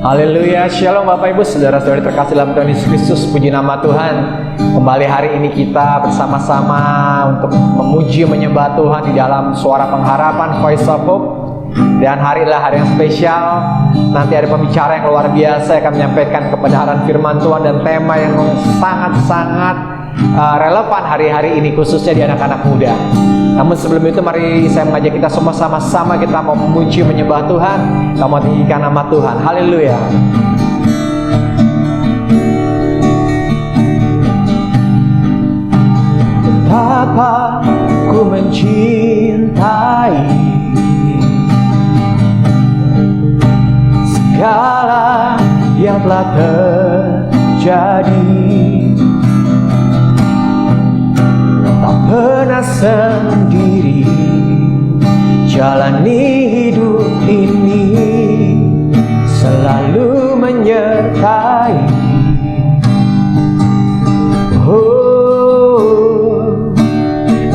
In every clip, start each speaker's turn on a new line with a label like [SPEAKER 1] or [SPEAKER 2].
[SPEAKER 1] Haleluya, shalom Bapak Ibu, saudara-saudari terkasih dalam Tuhan Yesus Kristus. Puji nama Tuhan. Kembali hari ini kita bersama-sama untuk memuji menyembah Tuhan di dalam suara pengharapan, Voice of Hope. Dan hari adalah hari yang spesial. Nanti ada pembicara yang luar biasa yang akan menyampaikan kebenaran firman Tuhan dan tema yang sangat-sangat relevan hari-hari ini, khususnya di anak-anak muda. Namun sebelum itu mari saya mengajak kita semua sama-sama kita mau memuji menyembah Tuhan, kita mau tinggikan nama Tuhan. Haleluya. Betapa ku mencintai segala yang telah terjadi, tak pernah sendiri jalani hidup ini, selalu menyertai. Oh,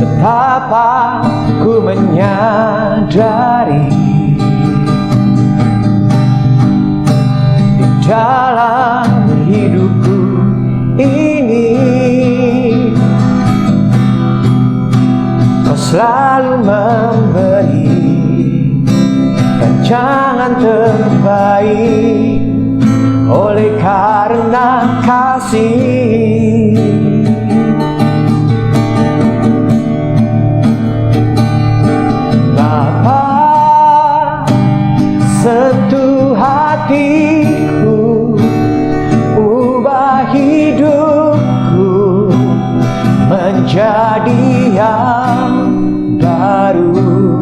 [SPEAKER 1] betapa ku menyadari di dalam hidupku ini Kau selalu memberi rancangan terbaik oleh karena kasih. Bapa, sentuh hatiku, ubah hidupku menjadi yang baru,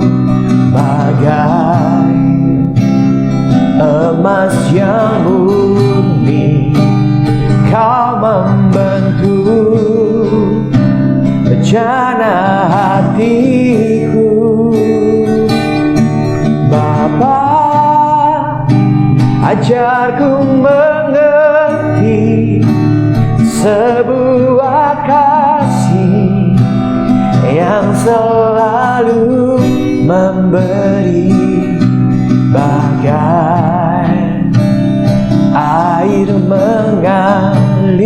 [SPEAKER 1] bagai emas yang murni. Kau membentuk rencana hatiku. Bapa, ajarku mengerti sebuah kasih yang selalu memberi, bagai air mengalir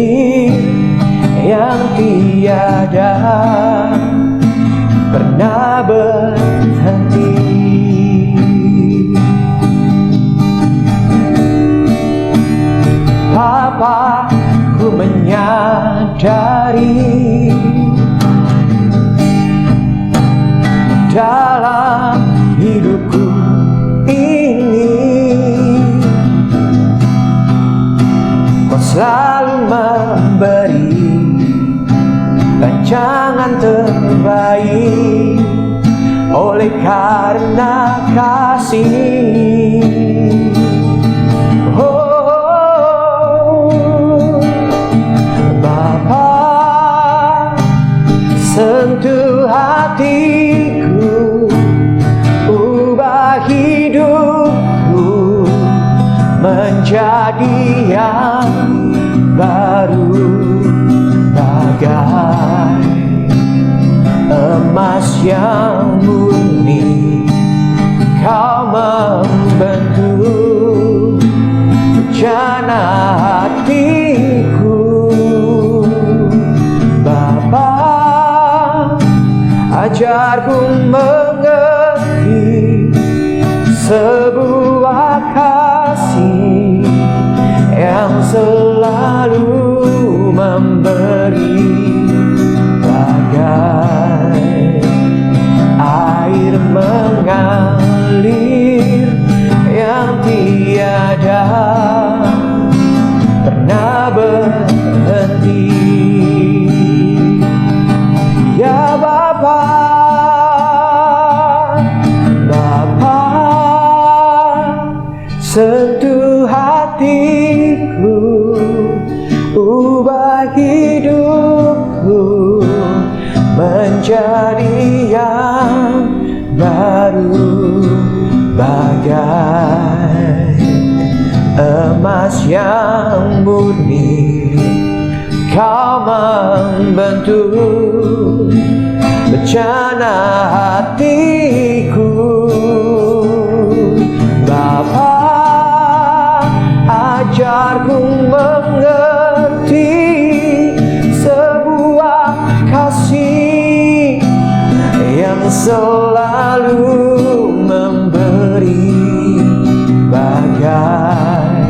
[SPEAKER 1] yang tiada pernah berhenti. Bapa, ku menyadari dalam hidupku ini Kau selalu memberi rancangan terbaik oleh karena kasih. Oh, Bapa, sentuh hatiku, ubah hidupku menjadi yang baru, bagai emas yang murni. Kau membentuk rencana hatiku. Bapa, ajarku mengerti sebuah kasih yang selalu memberi, bagai air mengalir yang tiada pernah berhenti. Ya Bapa, Bapa, sentuh hatiku, ubah hidupku menjadi yang baru, bagai emas yang murni. Kau membentuk rencana hatiku. Bapa, ku mengerti sebuah kasih yang selalu memberi, bagai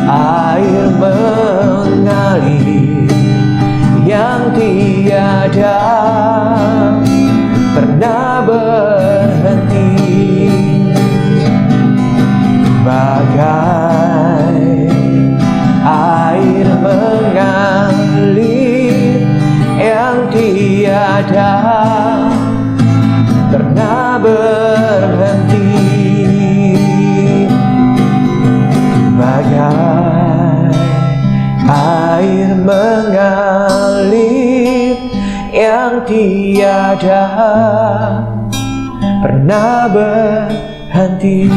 [SPEAKER 1] air mengalir yang tiada pernah berhenti, bagai air mengalir yang tiada pernah berhenti, bagai air mengalir yang tiada pernah berhenti.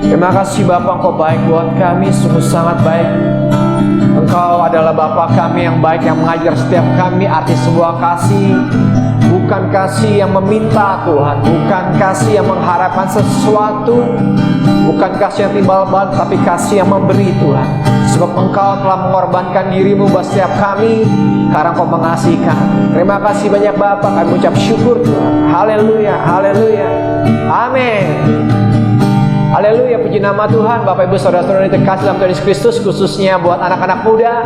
[SPEAKER 1] Terima kasih Bapa, Engkau baik buat kami, sungguh sangat baik. Engkau adalah Bapa kami yang baik, yang mengajar setiap kami arti sebuah kasih. Bukan kasih yang meminta Tuhan, bukan kasih yang mengharapkan sesuatu, bukan kasih yang timbal balik, tapi kasih yang memberi Tuhan. Sebab Engkau telah mengorbankan dirimu buat setiap kami, karena Engkau mengasihkan. Terima kasih banyak Bapa, kami ucap syukur Tuhan. Haleluya, haleluya, amin. Haleluya, puji nama Tuhan. Bapak Ibu Saudara-saudara terkasih dalam Tuhan Yesus Kristus, khususnya buat anak-anak muda.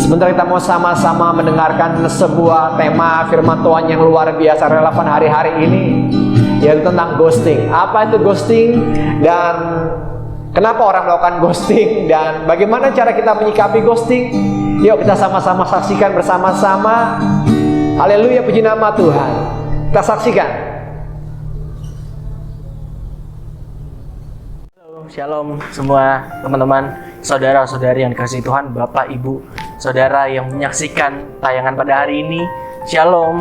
[SPEAKER 1] Sebentar kita mau sama-sama mendengarkan sebuah tema firman Tuhan yang luar biasa relevan hari-hari ini, yaitu tentang ghosting. Apa itu ghosting dan kenapa orang melakukan ghosting, dan bagaimana cara kita menyikapi ghosting? Yuk kita sama-sama saksikan bersama-sama. Haleluya, puji nama Tuhan. Kita saksikan.
[SPEAKER 2] Shalom semua teman-teman, saudara-saudari yang dikasihi Tuhan, Bapak, Ibu, Saudara yang menyaksikan tayangan pada hari ini. Shalom.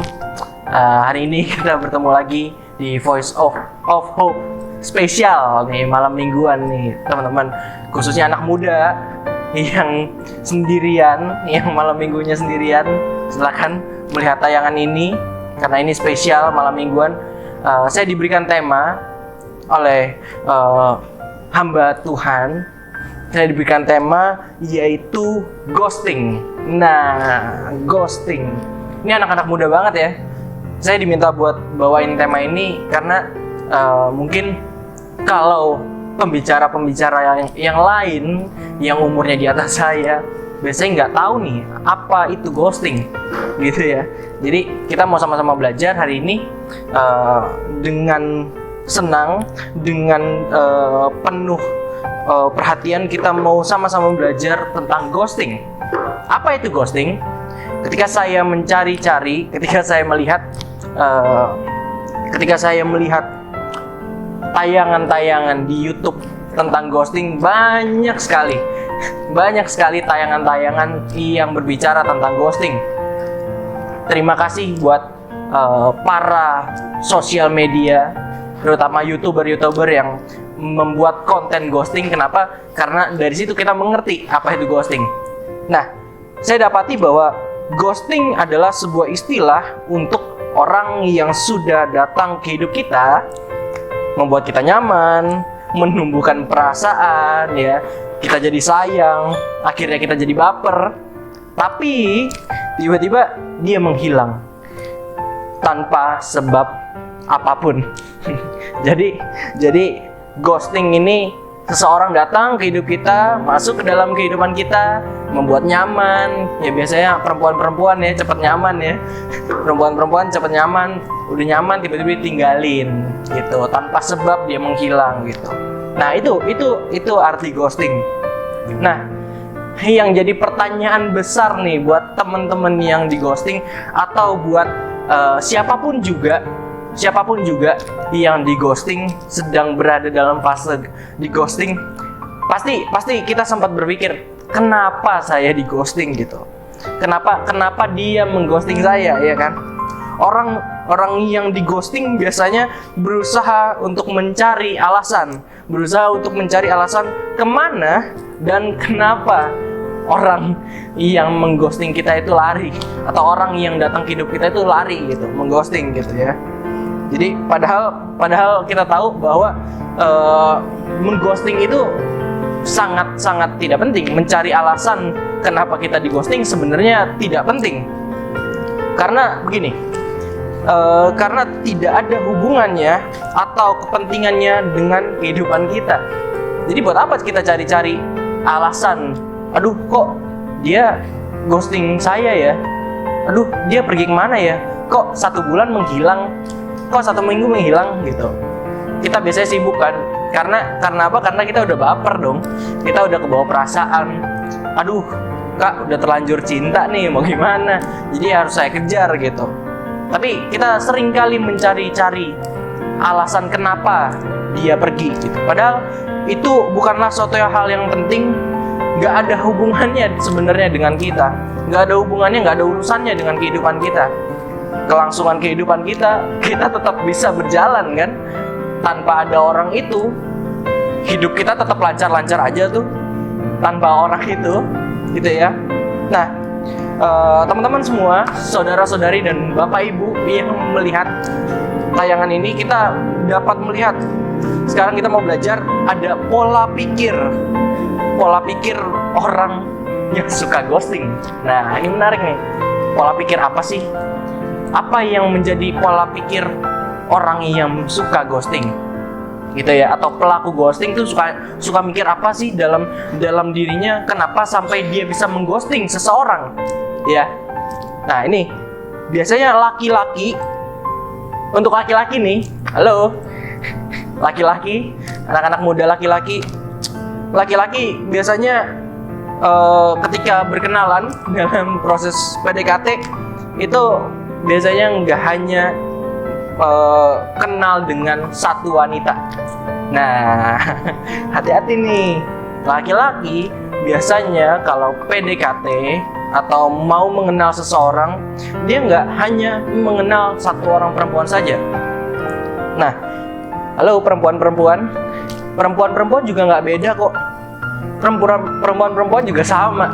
[SPEAKER 2] Hari ini kita bertemu lagi di Voice of Hope spesial nih, malam mingguan nih teman-teman, khususnya anak muda yang sendirian, yang malam minggunya sendirian. Silakan melihat tayangan ini karena ini spesial malam mingguan. Saya diberikan tema oleh hamba Tuhan. Saya diberikan tema yaitu ghosting. Nah, ghosting ini anak-anak muda banget ya. Saya diminta buat bawain tema ini karena mungkin kalau pembicara-pembicara yang lain yang umurnya di atas saya biasanya nggak tahu nih apa itu ghosting gitu ya. Jadi kita mau sama-sama belajar hari ini dengan senang, dengan penuh perhatian. Kita mau sama-sama belajar tentang ghosting. Apa itu ghosting? Ketika saya mencari-cari, ketika saya melihat tayangan-tayangan di YouTube tentang ghosting, banyak sekali tayangan-tayangan yang berbicara tentang ghosting. Terima kasih buat para sosial media, terutama YouTuber yang membuat konten ghosting. Kenapa? Karena dari situ kita mengerti apa itu ghosting. Nah, saya dapati bahwa ghosting adalah sebuah istilah untuk orang yang sudah datang ke hidup kita, membuat kita nyaman, menumbuhkan perasaan, ya, kita jadi sayang, akhirnya kita jadi baper, tapi tiba-tiba dia menghilang tanpa sebab apapun. Jadi ghosting ini seseorang datang ke hidup kita, masuk ke dalam kehidupan kita, membuat nyaman. Ya biasanya perempuan-perempuan ya cepat nyaman ya. Perempuan-perempuan cepat nyaman, udah nyaman tiba-tiba tinggalin gitu, tanpa sebab dia menghilang gitu. Nah, itu arti ghosting. Nah, yang jadi pertanyaan besar nih buat teman-teman yang di ghosting, atau buat siapapun juga yang di ghosting, sedang berada dalam fase di ghosting, pasti kita sempat berpikir, kenapa saya di ghosting gitu? Kenapa dia mengghosting saya, ya kan? Orang yang di ghosting biasanya berusaha untuk mencari alasan kemana dan kenapa orang yang mengghosting kita itu lari, atau orang yang datang ke hidup kita itu lari gitu, mengghosting gitu ya. Jadi padahal kita tahu bahwa mengghosting itu sangat-sangat tidak penting. Mencari alasan kenapa kita di ghosting sebenarnya tidak penting. Karena begini, karena tidak ada hubungannya atau kepentingannya dengan kehidupan kita. Jadi buat apa kita cari-cari alasan? Aduh, kok dia ghosting saya ya? Aduh, dia pergi kemana ya? Kok 1 bulan menghilang? Kok 1 minggu menghilang gitu? Kita biasanya sibuk kan? Karena apa? Karena kita udah baper dong. Kita udah kebawa perasaan. Aduh, Kak, udah terlanjur cinta nih, mau gimana? Jadi harus saya kejar gitu. Tapi kita sering kali mencari-cari alasan kenapa dia pergi gitu. Padahal itu bukanlah suatu hal yang penting. Gak ada hubungannya sebenarnya dengan kita. Gak ada hubungannya, gak ada urusannya dengan kehidupan kita. Kelangsungan kehidupan kita tetap bisa berjalan kan. Tanpa ada orang itu, hidup kita tetap lancar-lancar aja tuh. Tanpa orang itu, gitu ya. Nah, teman-teman semua, saudara-saudari dan bapak ibu yang melihat tayangan ini, kita dapat melihat sekarang kita mau belajar ada pola pikir orang yang suka ghosting. Nah, ini menarik nih. Pola pikir apa sih? Apa yang menjadi pola pikir orang yang suka ghosting? Gitu ya, atau pelaku ghosting tuh suka mikir apa sih dalam dirinya, kenapa sampai dia bisa mengghosting seseorang ya. Nah, ini biasanya laki-laki, untuk laki-laki nih, halo laki-laki, anak-anak muda laki-laki biasanya ketika berkenalan dalam proses PDKT itu biasanya nggak hanya kenal dengan satu wanita. Nah, hati-hati nih, laki-laki biasanya kalau PDKT atau mau mengenal seseorang, dia nggak hanya mengenal satu orang perempuan saja. Nah, halo perempuan-perempuan juga nggak beda kok. Perempuan juga sama.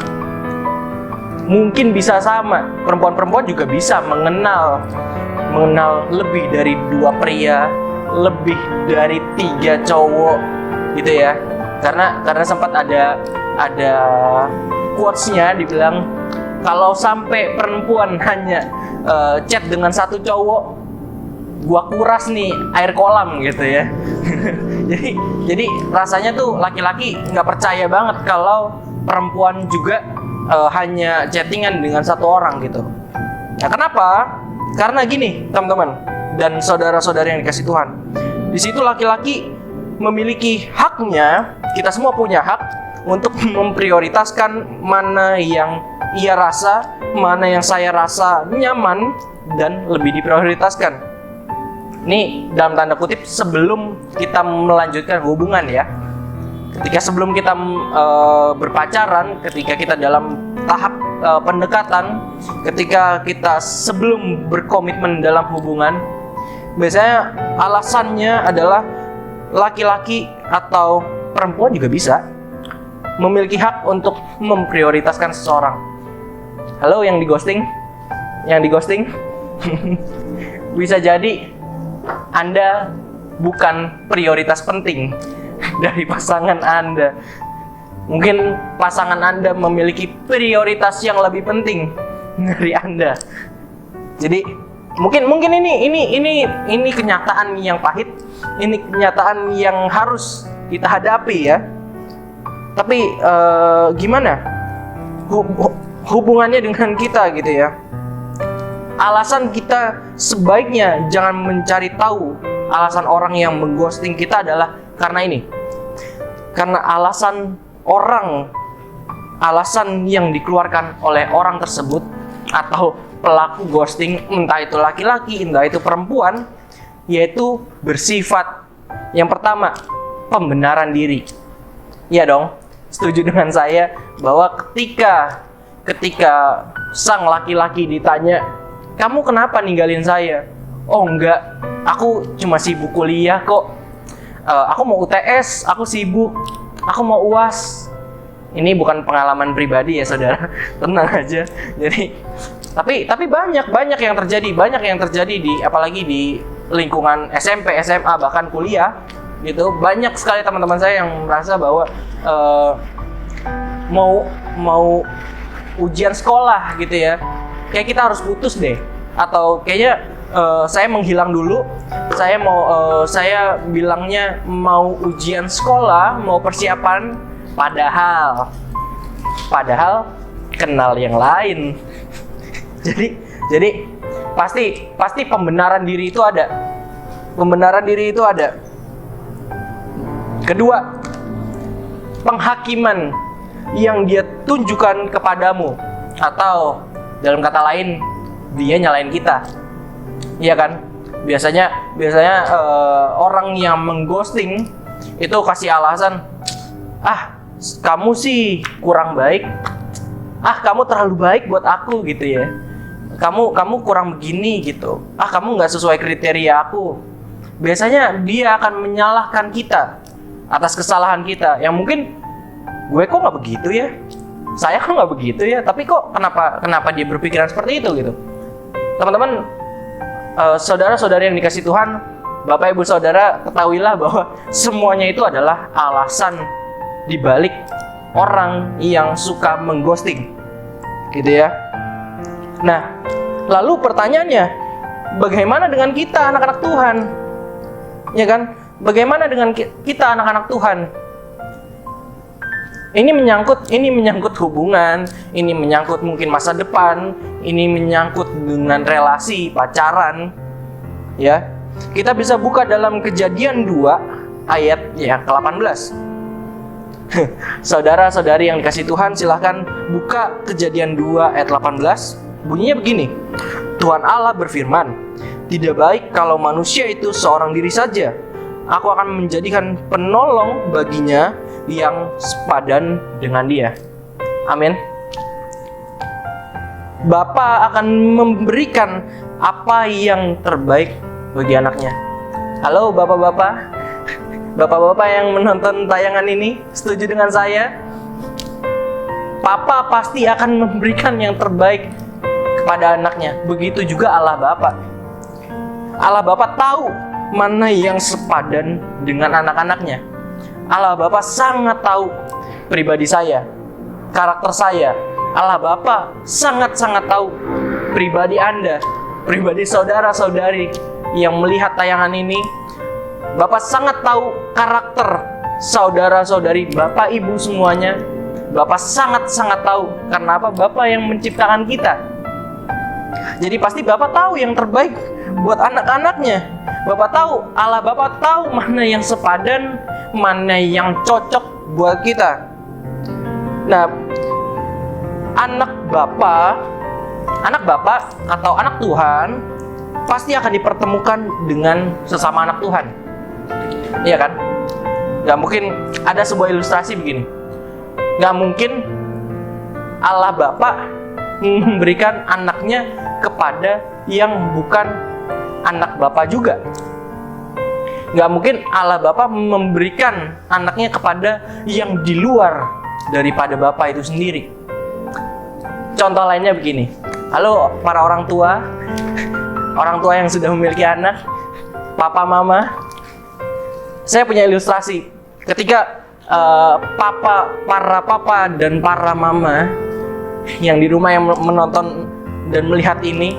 [SPEAKER 2] Mungkin bisa sama. Perempuan juga bisa mengenal lebih dari 2 pria, lebih dari 3 cowok, gitu ya. Karena sempat ada quotes-nya dibilang kalau sampai perempuan hanya chat dengan 1 cowok, gua kuras nih air kolam gitu ya. jadi rasanya tuh laki-laki nggak percaya banget kalau perempuan juga hanya chattingan dengan 1 orang gitu. Nah, kenapa? Karena gini, teman-teman dan saudara-saudari yang dikasih Tuhan. Di situ laki-laki memiliki haknya, kita semua punya hak untuk memprioritaskan mana yang ia rasa, mana yang saya rasa nyaman dan lebih diprioritaskan. Ini dalam tanda kutip sebelum kita melanjutkan hubungan ya. Ketika sebelum kita berpacaran, ketika kita dalam tahap pendekatan, ketika kita sebelum berkomitmen dalam hubungan, biasanya alasannya adalah laki-laki atau perempuan juga bisa memiliki hak untuk memprioritaskan seseorang. Halo yang di ghosting? Bisa jadi Anda bukan prioritas penting dari pasangan Anda. Mungkin pasangan Anda memiliki prioritas yang lebih penting dari Anda. Jadi mungkin ini kenyataan yang pahit, ini kenyataan yang harus kita hadapi ya. Tapi gimana hubungannya dengan kita gitu ya? Alasan kita sebaiknya jangan mencari tahu alasan orang yang mengghosting kita adalah karena ini. Karena alasan yang dikeluarkan oleh orang tersebut atau pelaku ghosting, entah itu laki-laki, entah itu perempuan, yaitu bersifat yang pertama, pembenaran diri. Iya dong, setuju dengan saya bahwa ketika sang laki-laki ditanya, "Kamu kenapa ninggalin saya?" "Oh enggak, aku cuma sibuk kuliah kok. Aku mau UTS, aku sibuk. Aku mau UAS." Ini bukan pengalaman pribadi ya saudara, tenang aja. Jadi, tapi banyak yang terjadi di apalagi di lingkungan SMP, SMA bahkan kuliah. gitu. Banyak sekali teman-teman saya yang merasa bahwa mau ujian sekolah gitu ya, kayak kita harus putus deh, atau kayaknya saya menghilang dulu. Saya bilangnya mau ujian sekolah, mau persiapan, padahal kenal yang lain. Jadi pasti pembenaran diri itu ada. Kedua, penghakiman yang dia tunjukkan kepadamu, atau dalam kata lain, dia nyalain kita. Iya kan? Biasanya orang yang mengghosting itu kasih alasan, kamu sih kurang baik, kamu terlalu baik buat aku gitu ya, kamu kurang begini gitu, kamu nggak sesuai kriteria aku. Biasanya dia akan menyalahkan kita atas kesalahan kita, yang mungkin gue kok nggak begitu ya, saya kok nggak begitu ya, tapi kok kenapa dia berpikiran seperti itu gitu. Teman-teman, saudara-saudari yang dikasih Tuhan, Bapak Ibu Saudara, ketahuilah bahwa semuanya itu adalah alasan dibalik orang yang suka mengghosting, gitu ya. Nah, lalu pertanyaannya, bagaimana dengan kita anak-anak Tuhan? Ya kan? Bagaimana dengan kita anak-anak Tuhan? Ini menyangkut hubungan, ini menyangkut mungkin masa depan, ini menyangkut dengan relasi, pacaran. Ya. Kita bisa buka dalam Kejadian 2 ayat yang ke-18. Saudara-saudari yang dikasih Tuhan, silahkan buka Kejadian 2 ayat 18. Bunyinya begini. Tuhan Allah berfirman, "Tidak baik kalau manusia itu seorang diri saja. Aku akan menjadikan penolong baginya yang sepadan dengan dia." Amin. Bapa akan memberikan apa yang terbaik bagi anaknya. Halo bapak-bapak, bapak-bapak yang menonton tayangan ini, setuju dengan saya? Papa pasti akan memberikan yang terbaik kepada anaknya. Begitu juga Allah Bapa. Allah Bapa tahu mana yang sepadan dengan anak-anaknya. Allah Bapa sangat tahu pribadi saya, karakter saya. Allah Bapa sangat-sangat tahu pribadi Anda, pribadi saudara-saudari yang melihat tayangan ini. Bapak sangat tahu karakter saudara-saudari, Bapak Ibu semuanya. Bapak sangat-sangat tahu. Karena apa? Bapak yang menciptakan kita. Jadi pasti Bapak tahu yang terbaik buat anak-anaknya. Bapak tahu, Allah Bapak tahu mana yang sepadan, mana yang cocok buat kita. Nah, anak Bapak atau anak Tuhan pasti akan dipertemukan dengan sesama anak Tuhan. Iya kan? Gak mungkin, ada sebuah ilustrasi begini. Gak mungkin Allah Bapa memberikan anaknya kepada yang bukan anak Bapa juga. Gak mungkin Allah Bapa memberikan anaknya kepada yang di luar daripada Bapa itu sendiri. Contoh lainnya begini. Halo para orang tua yang sudah memiliki anak, papa mama. Saya punya ilustrasi. Ketika para papa dan para mama yang di rumah yang menonton dan melihat ini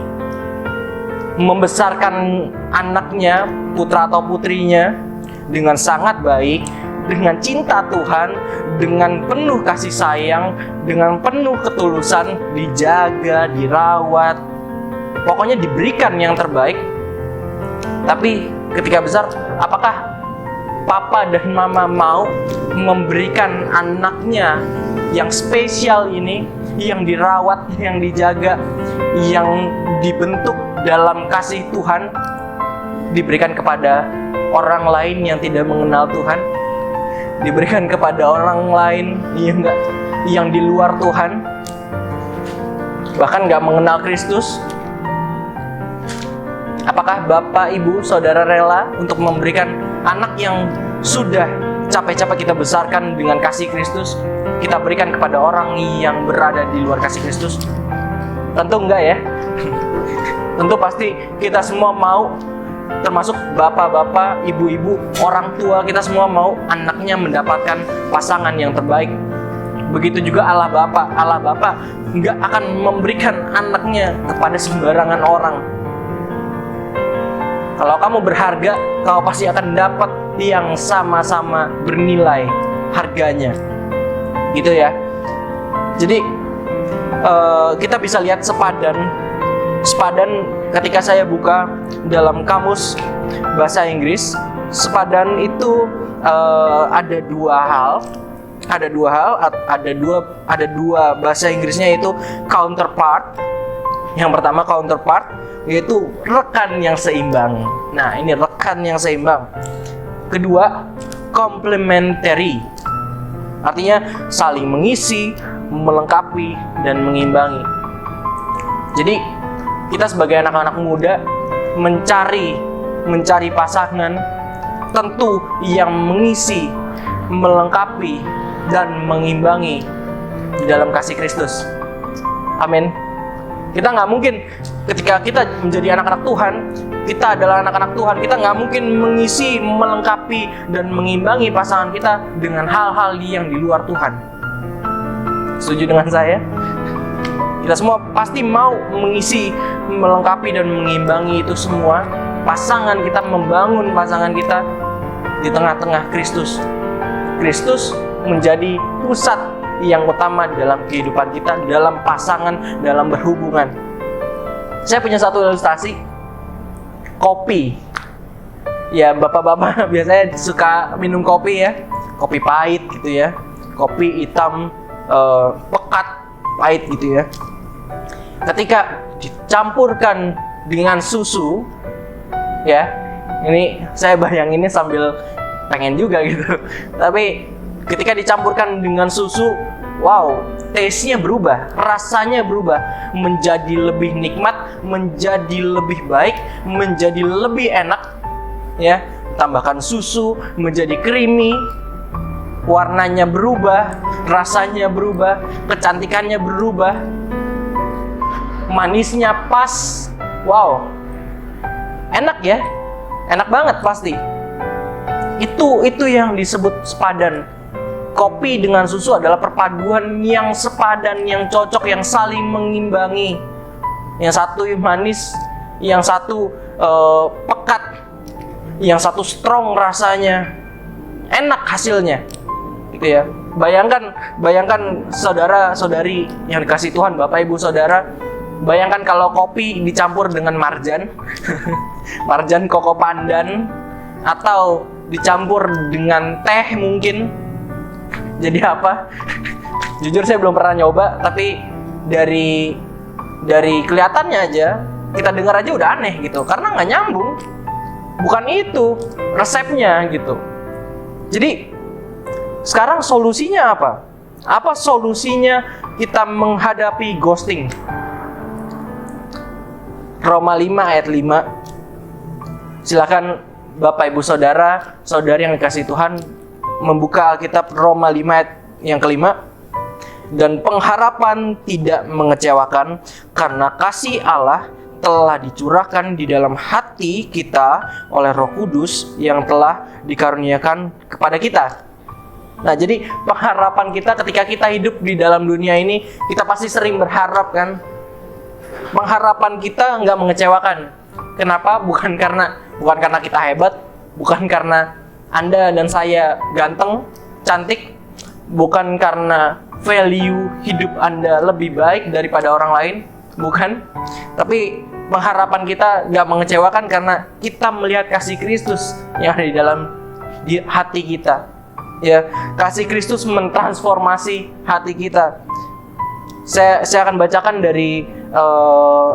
[SPEAKER 2] membesarkan anaknya, putra atau putrinya dengan sangat baik, dengan cinta Tuhan, dengan penuh kasih sayang, dengan penuh ketulusan, dijaga, dirawat, pokoknya diberikan yang terbaik. Tapi ketika besar, apakah papa dan mama mau memberikan anaknya yang spesial ini, yang dirawat, yang dijaga, yang dibentuk dalam kasih Tuhan, diberikan kepada orang lain yang tidak mengenal Tuhan, diberikan kepada orang lain yang di luar Tuhan, bahkan gak mengenal Kristus? Apakah Bapak, Ibu, Saudara rela untuk memberikan anak yang sudah capek-capek kita besarkan dengan kasih Kristus, kita berikan kepada orang yang berada di luar kasih Kristus? Tentu enggak ya. Tentu pasti kita semua mau, termasuk bapak-bapak, ibu-ibu, orang tua, kita semua mau anaknya mendapatkan pasangan yang terbaik. Begitu juga Allah Bapa. Allah Bapa nggak akan memberikan anaknya kepada sembarangan orang. Kalau kamu berharga, kau pasti akan dapat yang sama-sama bernilai harganya. Gitu ya. Jadi kita bisa lihat sepadan ketika saya buka dalam kamus bahasa Inggris, sepadan itu ada dua bahasa Inggrisnya, itu counterpart. Yang pertama counterpart, yaitu rekan yang seimbang. Nah, ini rekan yang seimbang. Kedua, complementary. Artinya saling mengisi, melengkapi, dan mengimbangi. Jadi, kita sebagai anak-anak muda mencari pasangan tentu yang mengisi, melengkapi, dan mengimbangi di dalam kasih Kristus. Amin. Kita nggak mungkin, ketika kita menjadi anak-anak Tuhan, kita adalah anak-anak Tuhan, kita nggak mungkin mengisi, melengkapi, dan mengimbangi pasangan kita dengan hal-hal yang di luar Tuhan. Setuju dengan saya? Kita semua pasti mau mengisi, melengkapi, dan mengimbangi itu semua. Pasangan kita, membangun pasangan kita di tengah-tengah Kristus. Kristus menjadi pusat yang utama dalam kehidupan kita, dalam pasangan, dalam berhubungan. Saya punya satu ilustrasi. Kopi. Ya, bapak-bapak biasanya suka minum kopi ya. Kopi pahit gitu ya. Kopi hitam, pekat, pahit gitu ya. Ketika dicampurkan dengan susu, ya, ini saya bayanginnya sambil pengen juga gitu. Tapi ketika dicampurkan dengan susu, wow, taste-nya berubah, rasanya berubah, menjadi lebih nikmat, menjadi lebih baik, menjadi lebih enak. Ya, tambahkan susu menjadi creamy, warnanya berubah, rasanya berubah, kecantikannya berubah, manisnya pas. Wow, enak ya, enak banget pasti. Itu yang disebut sepadan. Kopi dengan susu adalah perpaduan yang sepadan, yang cocok, yang saling mengimbangi. Yang satu manis, yang satu pekat, yang satu strong rasanya, enak hasilnya, gitu ya. Bayangkan saudara-saudari yang dikasih Tuhan, Bapak Ibu Saudara, bayangkan kalau kopi dicampur dengan marjan, marjan koko pandan, atau dicampur dengan teh mungkin. Jadi apa? Jujur saya belum pernah nyoba, tapi dari kelihatannya aja, kita dengar aja udah aneh gitu, karena nggak nyambung. Bukan itu resepnya gitu. Jadi sekarang solusinya apa? Apa solusinya kita menghadapi ghosting? Roma 5 ayat 5. Silakan Bapak Ibu Saudara, saudari yang dikasih Tuhan, membuka Alkitab Roma 5 ayat yang kelima. Dan pengharapan tidak mengecewakan, karena kasih Allah telah dicurahkan di dalam hati kita oleh Roh Kudus yang telah dikaruniakan kepada kita. Nah, jadi pengharapan kita ketika kita hidup di dalam dunia ini, kita pasti sering berharap kan. Pengharapan kita nggak mengecewakan. Kenapa? Bukan karena kita hebat, bukan karena Anda dan saya ganteng, cantik, bukan karena value hidup Anda lebih baik daripada orang lain, bukan. Tapi pengharapan kita nggak mengecewakan karena kita melihat kasih Kristus yang ada di dalam hati kita. Ya, kasih Kristus mentransformasi hati kita. Saya akan bacakan dari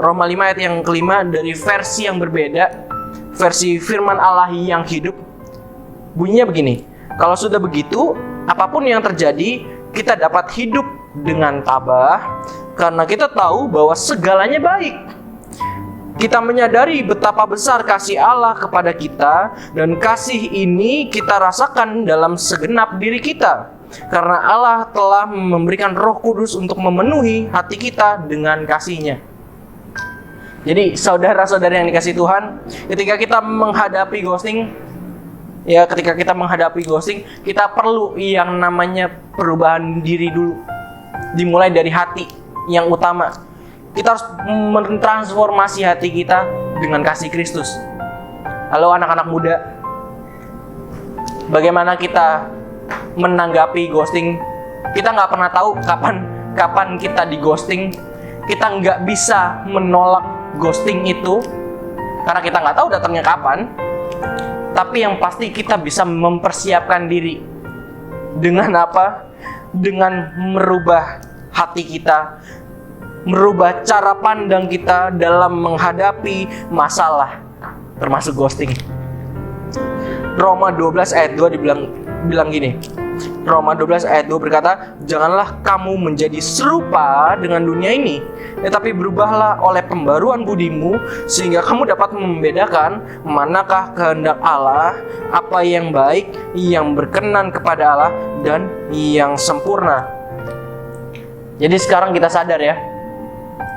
[SPEAKER 2] Roma 5 ayat yang kelima, dari versi yang berbeda, versi firman Allah yang hidup. Bunyinya begini: kalau sudah begitu, apapun yang terjadi, kita dapat hidup dengan tabah, karena kita tahu bahwa segalanya baik. Kita menyadari betapa besar kasih Allah kepada kita, dan kasih ini kita rasakan dalam segenap diri kita, karena Allah telah memberikan Roh Kudus untuk memenuhi hati kita dengan kasih-Nya. Jadi saudara-saudari yang dikasih Tuhan, ketika kita menghadapi ghosting, kita perlu yang namanya perubahan diri dulu. Dimulai dari hati yang utama. Kita harus mentransformasi hati kita dengan kasih Kristus. Halo anak-anak muda, bagaimana kita menanggapi ghosting? Kita nggak pernah tahu kapan kita di ghosting. Kita nggak bisa menolak ghosting itu karena kita nggak tahu datangnya kapan. Tapi yang pasti kita bisa mempersiapkan diri dengan apa? Dengan merubah hati kita, merubah cara pandang kita dalam menghadapi masalah, termasuk ghosting. Roma 12 ayat 2 bilang gini. Roma 12 ayat 2 berkata, "Janganlah kamu menjadi serupa dengan dunia ini, tetapi berubahlah oleh pembaruan budimu, sehingga kamu dapat membedakan manakah kehendak Allah, apa yang baik, yang berkenan kepada Allah, dan yang sempurna." Jadi sekarang kita sadar ya,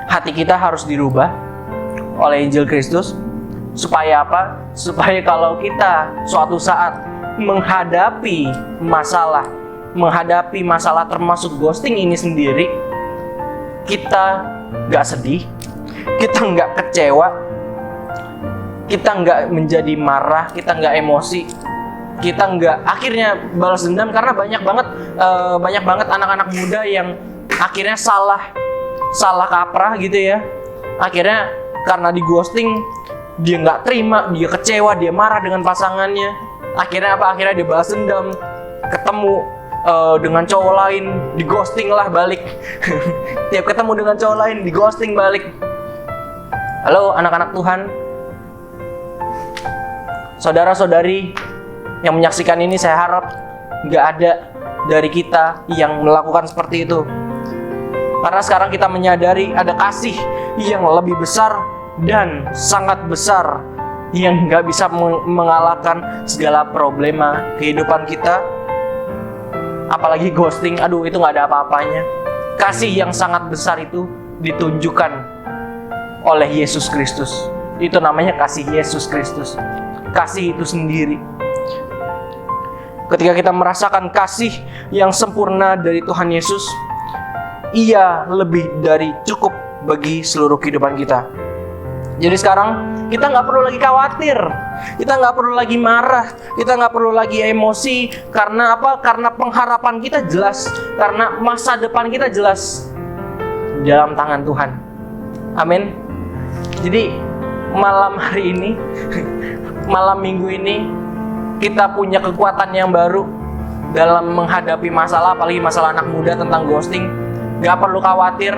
[SPEAKER 2] hati kita harus dirubah oleh Injil Kristus. Supaya apa? Supaya kalau kita suatu saat menghadapi masalah termasuk ghosting ini sendiri, kita nggak sedih, kita nggak kecewa, kita nggak menjadi marah, kita nggak emosi, kita nggak akhirnya balas dendam. Karena banyak banget anak-anak muda yang akhirnya salah kaprah gitu ya. Akhirnya karena di ghosting, dia nggak terima, dia kecewa, dia marah dengan pasangannya. Akhirnya apa? Akhirnya dia balas dendam, ketemu dengan cowok lain, di ghosting lah balik. Tiap ketemu dengan cowok lain, di ghosting balik. Halo anak-anak Tuhan, saudara-saudari yang menyaksikan ini, saya harap nggak ada dari kita yang melakukan seperti itu. Karena sekarang kita menyadari ada kasih yang lebih besar dan sangat besar yang nggak bisa mengalahkan segala problema kehidupan kita. Apalagi ghosting, aduh itu nggak ada apa-apanya. Kasih yang sangat besar itu ditunjukkan oleh Yesus Kristus. Itu namanya kasih Yesus Kristus. Kasih itu sendiri. Ketika kita merasakan kasih yang sempurna dari Tuhan Yesus, Ia lebih dari cukup bagi seluruh kehidupan kita. Jadi sekarang kita nggak perlu lagi khawatir, kita nggak perlu lagi marah, kita nggak perlu lagi emosi. Karena apa? Karena pengharapan kita jelas, karena masa depan kita jelas dalam tangan Tuhan. Amin. Jadi malam hari ini, malam minggu ini, kita punya kekuatan yang baru dalam menghadapi masalah, apalagi masalah anak muda tentang ghosting. Nggak perlu khawatir,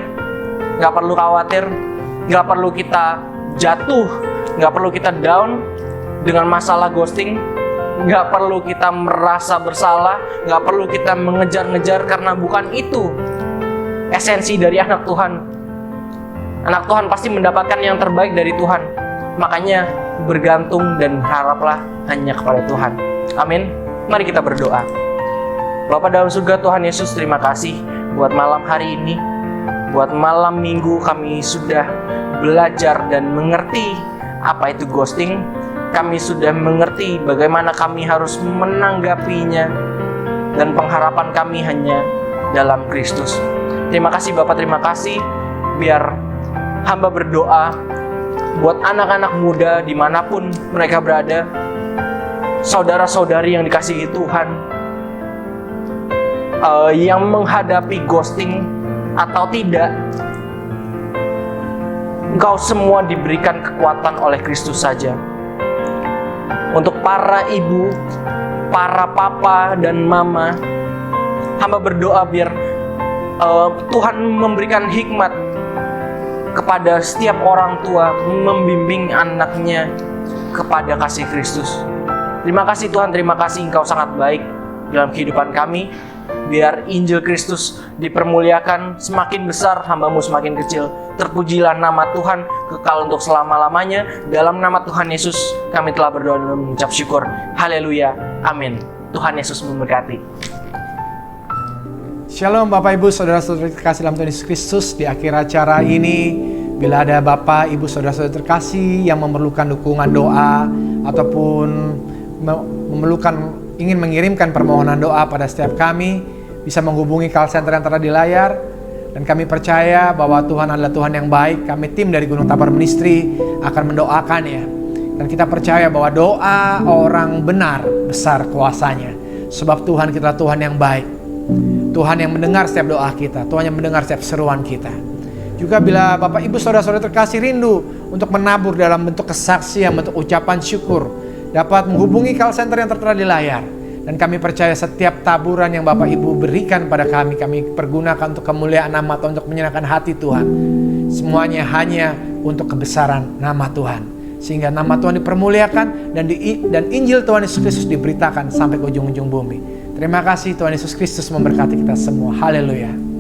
[SPEAKER 2] nggak perlu kita jatuh, nggak perlu kita down dengan masalah ghosting, nggak perlu kita merasa bersalah, nggak perlu kita mengejar-ngejar, karena bukan itu esensi dari anak Tuhan. Anak Tuhan pasti mendapatkan yang terbaik dari Tuhan. Makanya bergantung dan haraplah hanya kepada Tuhan. Amin. Mari kita berdoa. Bapa dalam surga, Tuhan Yesus, terima kasih buat malam hari ini, buat malam minggu kami sudah belajar dan mengerti apa itu ghosting. Kami sudah mengerti bagaimana kami harus menanggapinya, dan pengharapan kami hanya dalam Kristus. Terima kasih Bapak, terima kasih. Biar hamba berdoa buat anak-anak muda dimanapun mereka berada, saudara-saudari yang dikasihi Tuhan, yang menghadapi ghosting atau tidak, Engkau semua diberikan kekuatan oleh Kristus saja. Untuk para ibu, para papa dan mama, hamba berdoa biar Tuhan memberikan hikmat kepada setiap orang tua membimbing anaknya kepada kasih Kristus. Terima kasih Tuhan, terima kasih Engkau sangat baik dalam kehidupan kami. Biar Injil Kristus dipermuliakan, semakin besar hamba-Mu semakin kecil. Terpujilah nama Tuhan kekal untuk selama-lamanya. Dalam nama Tuhan Yesus kami telah berdoa dan mengucap syukur. Haleluya, amin. Tuhan Yesus memberkati.
[SPEAKER 3] Shalom Bapak Ibu, Saudara-saudari terkasih dalam Tuhan Yesus Kristus. Di akhir acara ini Bila ada Bapak, Ibu, Saudara-saudara terkasih yang memerlukan dukungan doa ataupun ingin mengirimkan permohonan doa pada setiap kami, bisa menghubungi call center yang tertera di layar. Dan kami percaya bahwa Tuhan adalah Tuhan yang baik. Kami tim dari Gunung Tabor Ministry akan mendoakannya. Dan kita percaya bahwa doa orang benar besar kuasanya. Sebab Tuhan kita Tuhan yang baik. Tuhan yang mendengar setiap doa kita. Tuhan yang mendengar setiap seruan kita. Juga bila Bapak Ibu Saudara-saudara terkasih rindu untuk menabur dalam bentuk kesaksian, bentuk ucapan syukur, dapat menghubungi call center yang tertera di layar. Dan kami percaya setiap taburan yang Bapak Ibu berikan pada kami pergunakan untuk kemuliaan nama Tuhan, untuk menyenangkan hati Tuhan. Semuanya hanya untuk kebesaran nama Tuhan. Sehingga nama Tuhan dipermuliakan dan Injil Tuhan Yesus Kristus diberitakan sampai ke ujung-ujung bumi. Terima kasih, Tuhan Yesus Kristus memberkati kita semua. Haleluya.